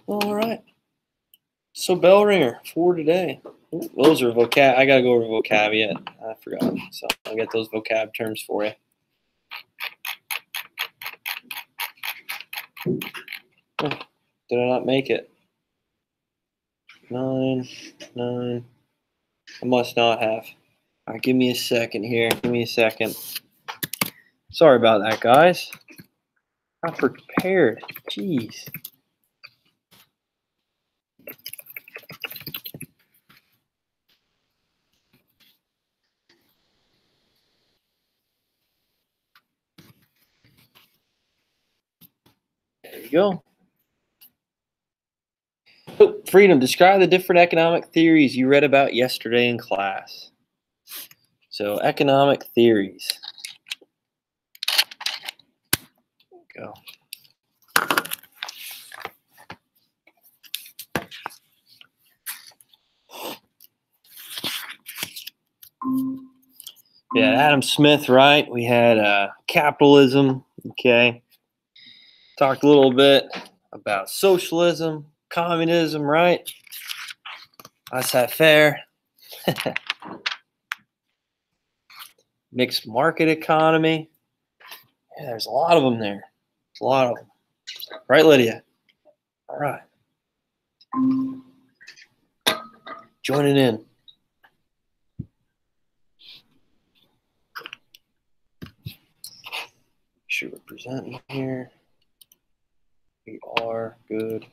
All right. So bell ringer for today. Ooh, those are vocab. I gotta go over vocab yet. I forgot. So I'll get those vocab terms for you. Oh, did I not make it? 9. I must not have. All right, give me a second here. Give me a second. Sorry about that, guys. Not prepared. Jeez. There you go. Oh, freedom. Describe the different economic theories you read about yesterday in class. So, economic theories. Go. Yeah, Adam Smith, right? We had capitalism, okay? Talked a little bit about socialism, communism, right? Laissez-faire. Mixed market economy. Yeah, there's a lot of them there. There's a lot of them. Right, Lydia? All right. Joining in. Sure we're presenting here. We are good.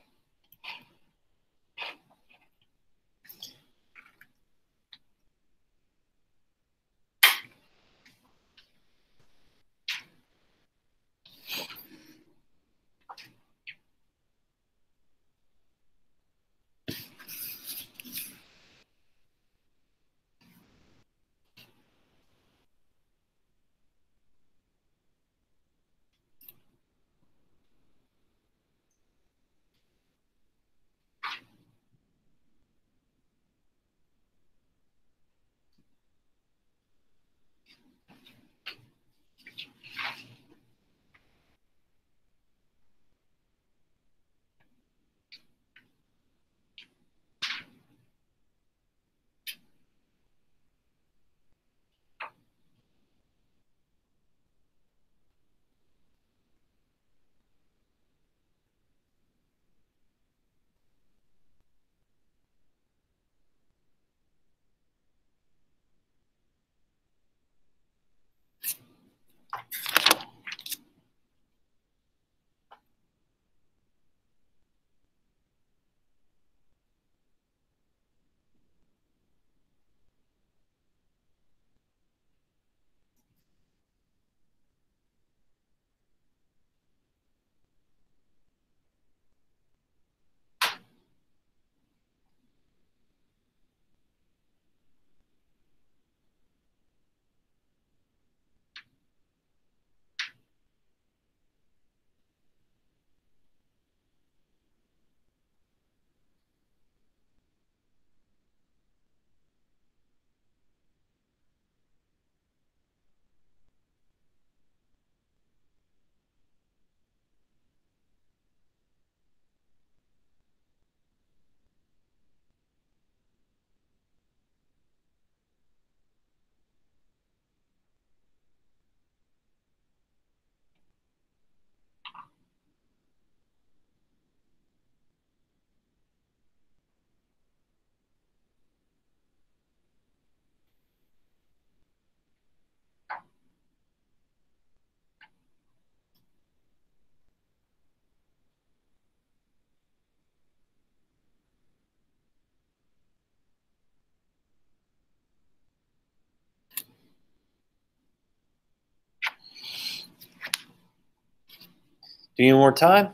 Do you need more time?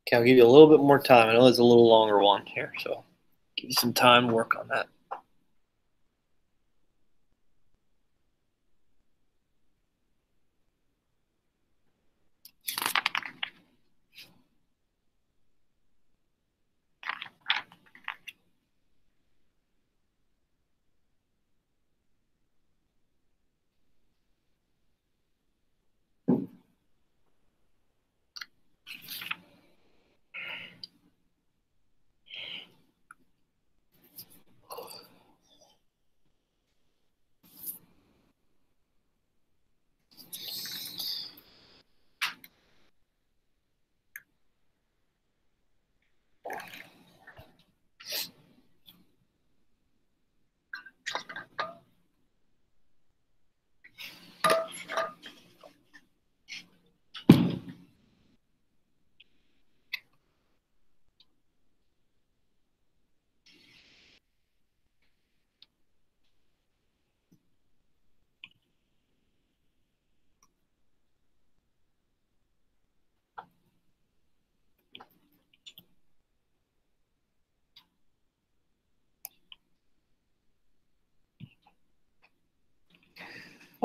Okay, I'll give you a little bit more time. I know it's a little longer one here, so give you some time to work on that.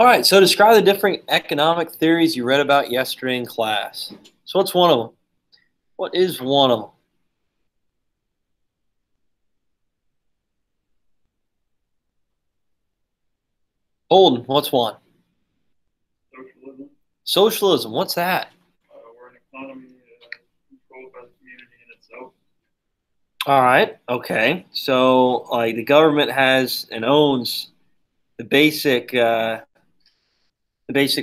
All right, so describe the different economic theories you read about yesterday in class. So what's one of them? What is one of them? Holden, what's one? Socialism. Socialism, what's that? We're an economy controlled by the community in itself. All right, okay. So like the government has and owns the basic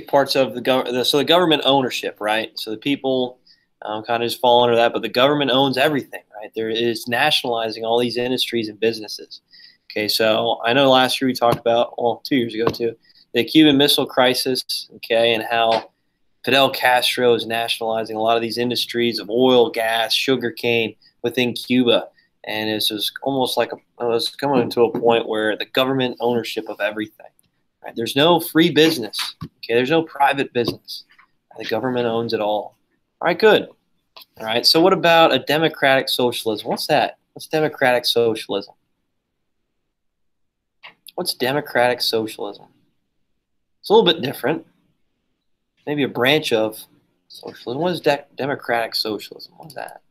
parts of the government. So the government ownership, right? So the people kind of just fall under that, but the government owns everything, right? There is nationalizing all these industries and businesses. Okay, so I know last year we talked about, well, 2 years ago too, the Cuban Missile Crisis, okay, and how Fidel Castro is nationalizing a lot of these industries of oil, gas, sugarcane within Cuba. And this was almost like it was coming to a point where the government ownership of everything. Right? There's no free business. Okay, there's no private business. The government owns it all. All right, good. All right, so what about a democratic socialism? What's that? What's democratic socialism? What's democratic socialism? It's a little bit different. Maybe a branch of socialism. What is democratic socialism? What's that?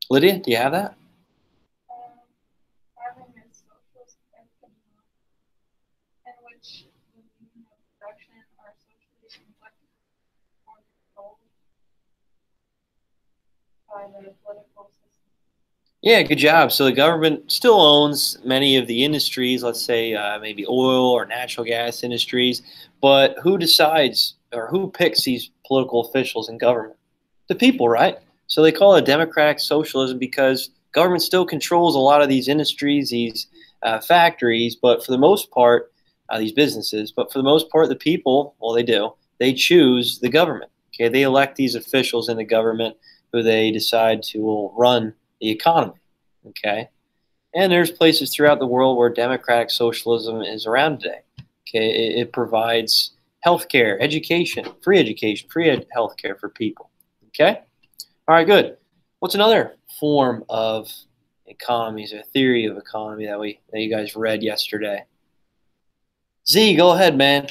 Lydia, do you have that? Farming is socialist in which the means of production are socially inflected or controlled by the political system. Yeah, good job. So the government still owns many of the industries, let's say maybe oil or natural gas industries, but who decides or who picks these political officials in government? The people, right? So they call it democratic socialism because government still controls a lot of these industries, these factories, but for the most part, these businesses, but for the most part, the people, well, they do. They choose the government. Okay, they elect these officials in the government who they decide to will run the economy. Okay, and there's places throughout the world where democratic socialism is around today. Okay, it provides healthcare, free education, free healthcare for people. Okay, all right, good. What's another form of economies, a theory of economy that you guys read yesterday? Z, go ahead, man.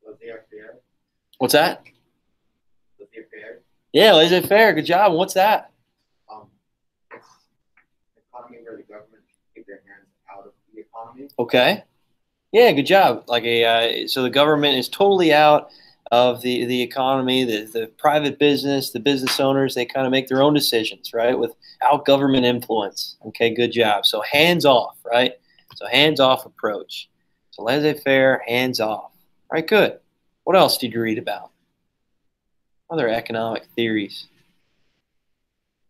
Laissez-faire. What's that? Laissez-faire. Yeah, laissez-faire. Good job. What's that? It's an economy where the government keep their hands out of the economy. Okay. Yeah, good job. Like so the government is totally out of the economy, the private business, the business owners, they kind of make their own decisions, right? Without government influence. Okay, good job. So hands off, right? So hands off approach. So laissez-faire, hands off. All right, good. What else did you read about? Other economic theories.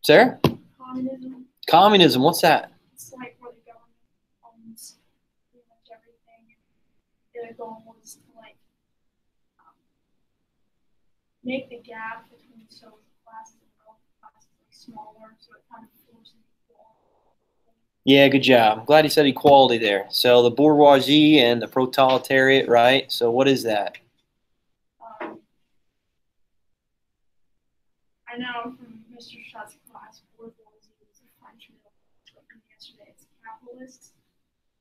Sarah? Communism. Communism, what's that? It's like where the government owns pretty much everything. The goal was to make the gap between social classes and wealthy classes smaller, so it kind of forces equality. Yeah, good job. I'm glad you said equality there. So the bourgeoisie and the proletariat, right? So what is that? I know from Mr. Scott's class, bourgeoisie is a French middle class. Yesterday, it's capitalist.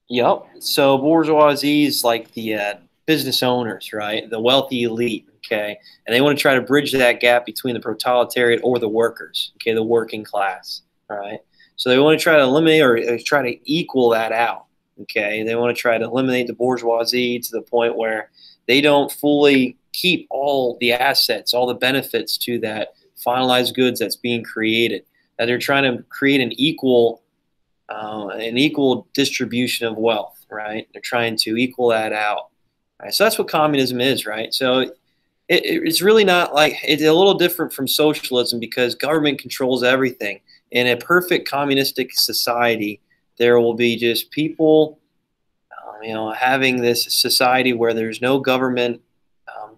Yep. So bourgeoisie is like the business owners, right? The wealthy elite, okay? And they want to try to bridge that gap between the proletariat or the workers, okay, the working class, all right? So they want to try to eliminate or try to equal that out, okay? They want to try to eliminate the bourgeoisie to the point where they don't fully keep all the assets, all the benefits to that finalized goods that's being created, that they're trying to create an equal distribution of wealth, right? They're trying to equal that out. Right? So that's what communism is, right? So it's really not like, it's a little different from socialism because government controls everything. In a perfect communistic society, there will be just people, having this society where there's no government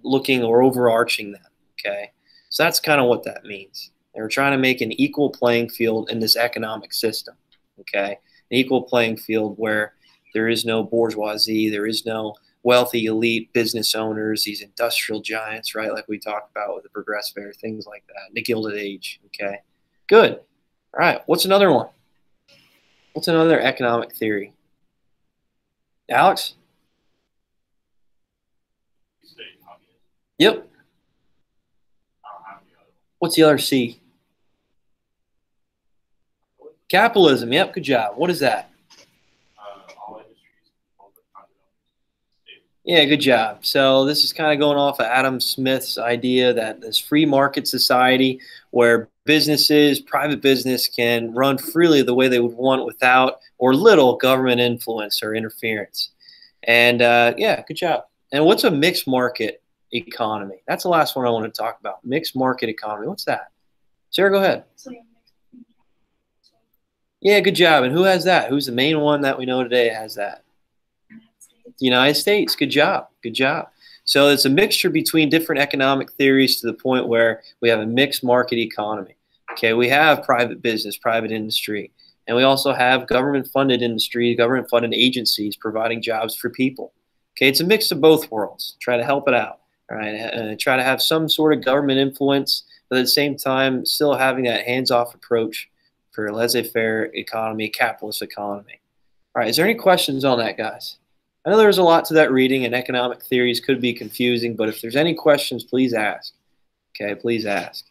looking or overarching them, okay? So that's kind of what that means. They're trying to make an equal playing field in this economic system, okay? An equal playing field where there is no bourgeoisie, there is no wealthy elite business owners, these industrial giants, right? Like we talked about with the progressive era, things like that, the Gilded Age, okay? Good. All right, what's another one? What's another economic theory? Alex? Yep. What's the other C? Capitalism. Yep, good job. What is that? Yeah, good job. So this is kind of going off of Adam Smith's idea that this free market society where businesses, private business can run freely the way they would want without or little government influence or interference. And yeah, good job. And what's a mixed market economy? That's the last one I want to talk about. Mixed market economy. What's that? Sarah, go ahead. Yeah, good job. And who has that? Who's the main one that we know today has that? The United States. Good job. Good job. So it's a mixture between different economic theories to the point where we have a mixed market economy. Okay, we have private business, private industry, and we also have government-funded industry, government-funded agencies providing jobs for people. Okay, it's a mix of both worlds. Try to help it out. All right, try to have some sort of government influence, but at the same time, still having that hands-off approach for a laissez-faire economy, capitalist economy. All right, is there any questions on that, guys? I know there's a lot to that reading, and economic theories could be confusing, but if there's any questions, please ask. Okay, please ask.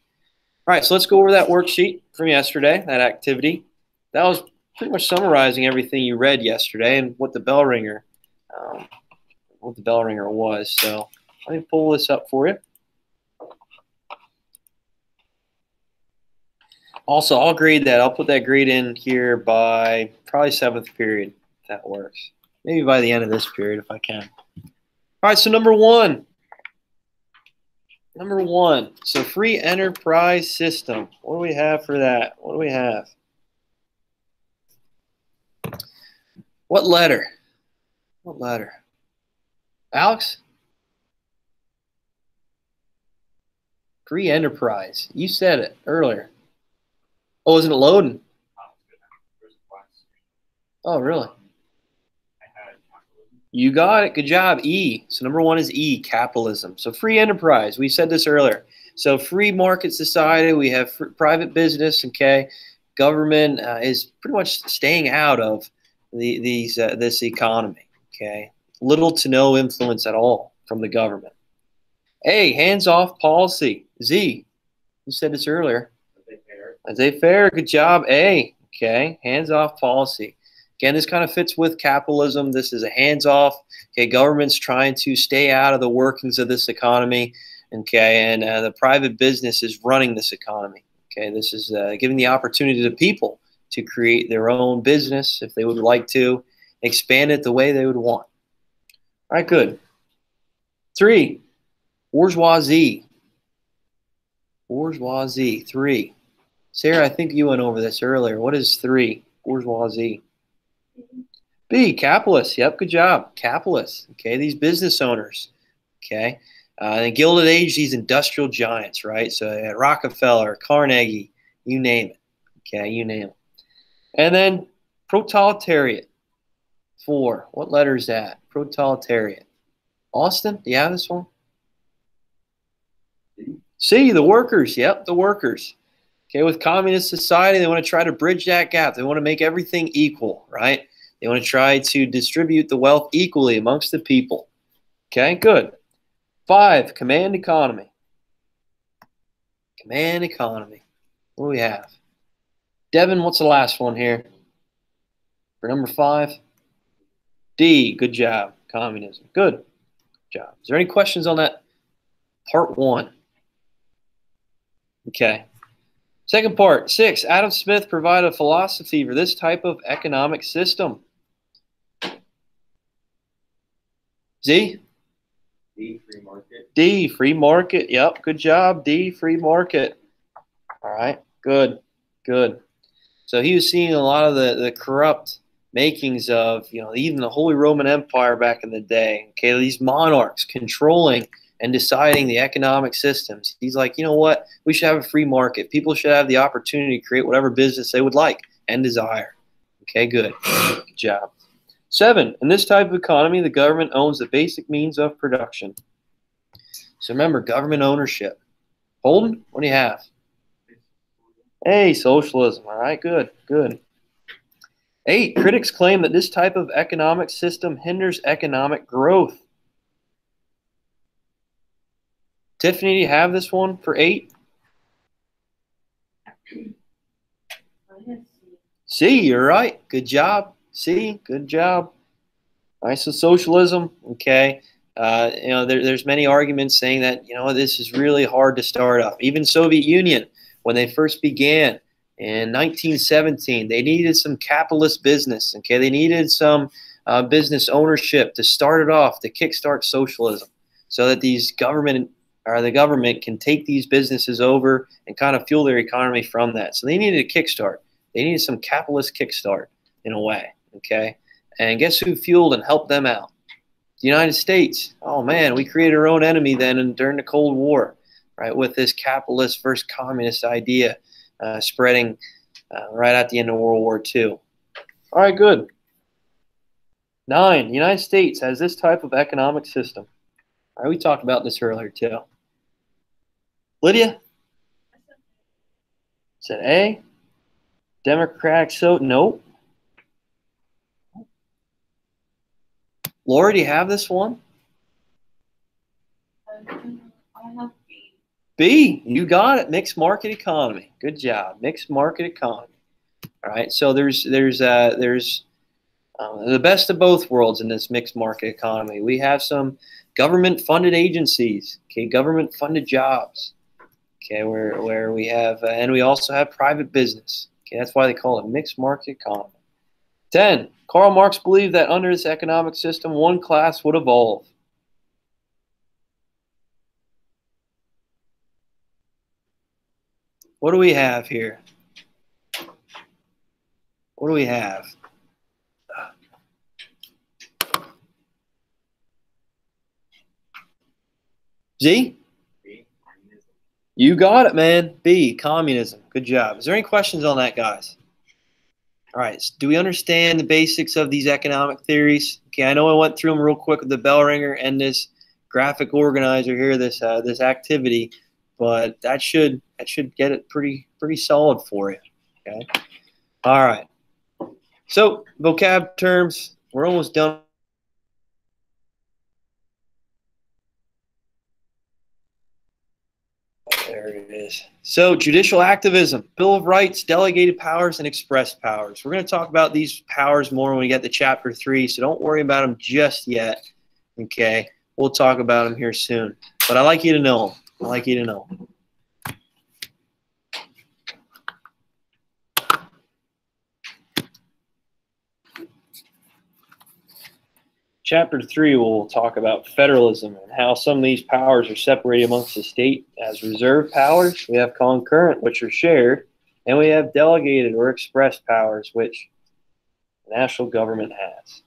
All right, so let's go over that worksheet from yesterday, that activity. That was pretty much summarizing everything you read yesterday and what the bell ringer was. So let me pull this up for you. Also, I'll grade that. I'll put that grade in here by probably 7th period, if that works. Maybe by the end of this period, if I can. All right, so number one. Number one, so free enterprise system. What do we have for that? What do we have? What letter? What letter? Alex? Free enterprise. You said it earlier. Oh, isn't it loading? Oh, really? You got it. Good job. E. So number one is E, capitalism. So free enterprise. We said this earlier. So free market society. We have private business. Okay, government is pretty much staying out of this economy. Okay, little to no influence at all from the government. A, hands-off policy. Z. You said this earlier. Laissez-faire. Good job. A. Okay, hands-off policy. Again, this kind of fits with capitalism. This is a hands-off. Okay, government's trying to stay out of the workings of this economy. Okay, and the private business is running this economy. Okay, this is giving the opportunity to people to create their own business if they would like to, expand it the way they would want. All right, good. 3, bourgeoisie. Bourgeoisie, 3. Sarah, I think you went over this earlier. What is 3, bourgeoisie? B, capitalists. Yep, good job. Capitalists. Okay, these business owners. Okay, the Gilded Age, these industrial giants, right? So Rockefeller, Carnegie, you name it. Okay, you name it. And then proletariat. 4. What letter is that? Proletariat. Austin, do you have this one? C, the workers. Yep, the workers. Okay, with communist society, they want to try to bridge that gap. They want to make everything equal, right? They want to try to distribute the wealth equally amongst the people. Okay, good. 5, command economy. Command economy. What do we have? Devin, what's the last one here? For number 5? D, good job. Communism. Good job. Is there any questions on that? Part 1. Okay. Second part, 6, Adam Smith provided a philosophy for this type of economic system. Z? D, free market. D, free market. Yep, good job. D, free market. All right, good, good. So he was seeing a lot of the corrupt makings of, even the Holy Roman Empire back in the day. Okay, these monarchs controlling and deciding the economic systems. He's like, you know what? We should have a free market. People should have the opportunity to create whatever business they would like and desire. Okay, good. Good job. 7, in this type of economy, the government owns the basic means of production. So remember, government ownership. Holden, what do you have? Hey, socialism. All right, good, good. 8, critics claim that this type of economic system hinders economic growth. Tiffany, do you have this one for 8? C, you're right. Good job. C, good job. All right, so socialism, okay. There's many arguments saying that, this is really hard to start up. Even Soviet Union, when they first began in 1917, they needed some capitalist business, okay. They needed some business ownership to start it off, to kickstart socialism, so that the government can take these businesses over and kind of fuel their economy from that. So they needed a kickstart. They needed some capitalist kickstart in a way, okay. And guess who fueled and helped them out? The United States. Oh man, we created our own enemy then and during the Cold War, right? With this capitalist versus communist idea spreading right at the end of World War II. All right, good. 9, the United States has this type of economic system. All right, we talked about this earlier too. Lydia? Said A. Democratic, so nope. Laura, do you have this one? I have B. B, you got it. Mixed market economy. Good job. Mixed market economy. All right. So there's the best of both worlds in this mixed market economy. We have some government-funded agencies. Okay, government-funded jobs. Okay, where we have and we also have private business. Okay, that's why they call it mixed market economy. 10. Karl Marx believed that under this economic system, one class would evolve. What do we have here? What do we have? Z? B, communism. You got it, man. B, communism. Good job. Is there any questions on that, guys? All right. So do we understand the basics of these economic theories? Okay, I know I went through them real quick with the bell ringer and this graphic organizer here, this activity, but that should get it pretty solid for you. Okay. All right. So vocab terms, we're almost done. There it is. So judicial activism, Bill of Rights, delegated powers, and express powers. We're going to talk about these powers more when we get to chapter 3, so don't worry about them just yet. Okay, we'll talk about them here soon. But I like you to know them. I like you to know them. Chapter 3 will talk about federalism and how some of these powers are separated amongst the state as reserved powers. We have concurrent, which are shared, and we have delegated or express powers, which the national government has.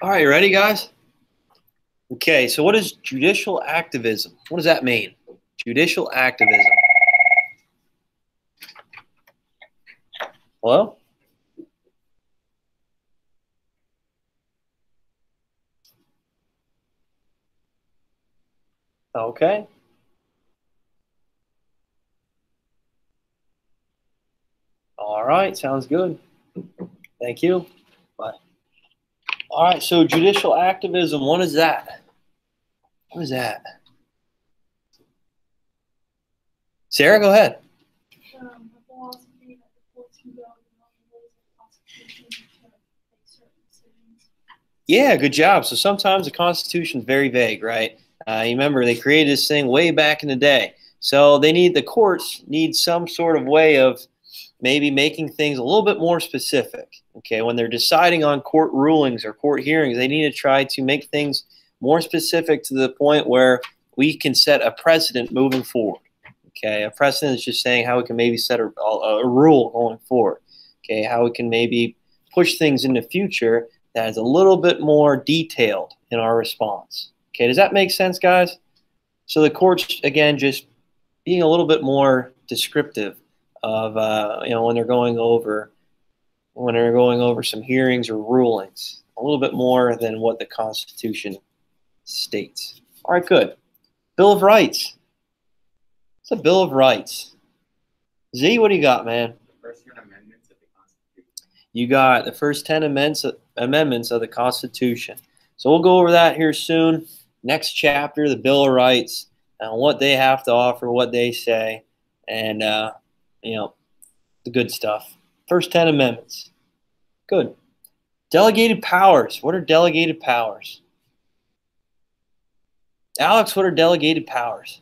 All right, you ready, guys? Okay, so what is judicial activism? What does that mean? Judicial activism. Hello? Okay. All right, sounds good. Thank you. Bye. All right, so judicial activism, what is that? What is that? Sarah, go ahead. The philosophy that the courts can go beyond the rules of the Constitution to make certain decisions. Yeah, good job. So sometimes the Constitution is very vague, right? You remember they created this thing way back in the day. So the courts need some sort of way of maybe making things a little bit more specific. Okay, when they're deciding on court rulings or court hearings, they need to try to make things more specific to the point where we can set a precedent moving forward. Okay, a precedent is just saying how we can maybe set a rule going forward. Okay, how we can maybe push things in the future that is a little bit more detailed in our response. Okay, does that make sense, guys? So the courts, again, just being a little bit more descriptive of when they're going over some hearings or rulings, a little bit more than what the Constitution states. All right, good. Bill of Rights. What's a Bill of Rights? Z, what do you got, man? The first 10 amendments of the Constitution. You got the first 10 amendments of the Constitution. So we'll go over that here soon. Next chapter, the Bill of Rights, what they have to offer, what they say, and the good stuff. First 10 amendments. Good. Delegated powers. What are delegated powers? Alex, what are delegated powers?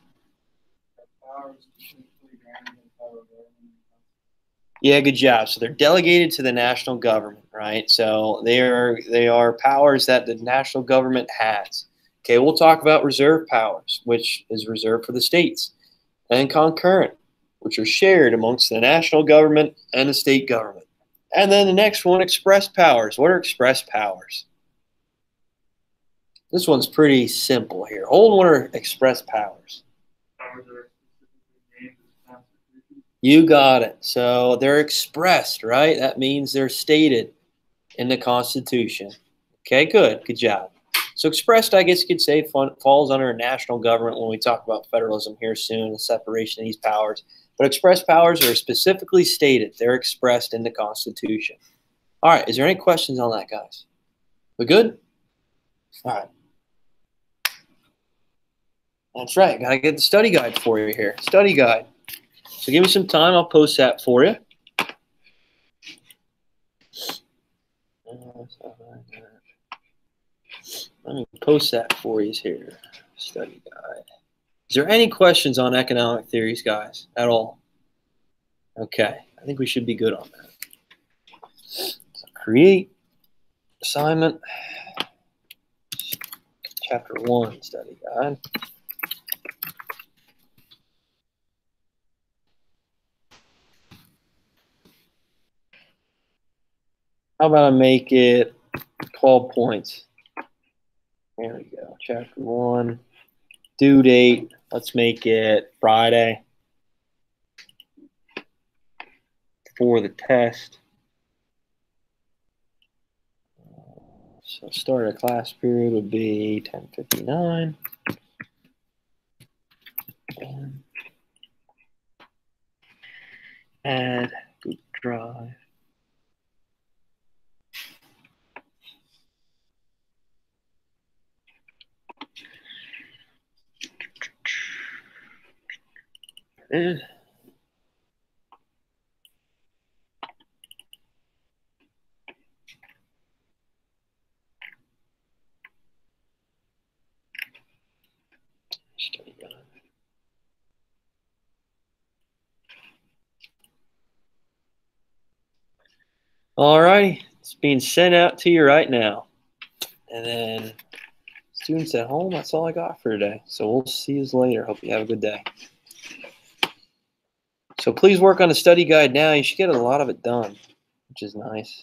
Yeah, good job. So they're delegated to the national government, right? So they are powers that the national government has. Okay, we'll talk about reserve powers, which is reserved for the states, and concurrent, which are shared amongst the national government and the state government. And then the next one, express powers. What are express powers? This one's pretty simple here. Hold, what are express powers? You got it. So they're expressed, right? That means they're stated in the Constitution. Okay, good. Good job. So expressed, I guess you could say, falls under a national government when we talk about federalism here soon, the separation of these powers. But express powers are specifically stated. They're expressed in the Constitution. All right, is there any questions on that, guys? We good? All right. That's right. Got to get the study guide for you here. Study guide. So give me some time. I'll post that for you. Let me post that for you here. Study guide. Is there any questions on economic theories, guys, at all? Okay. I think we should be good on that. So create assignment. Chapter 1 study guide. How about I make it 12 points? There we go. Chapter 1. Due date. Let's make it Friday for the test. So start a class period would be 10:59. And add Google Drive. Study guide. All right, it's being sent out to you right now. And then students at home, that's all I got for today. So we'll see you later. Hope you have a good day. So please work on the study guide now. You should get a lot of it done, which is nice.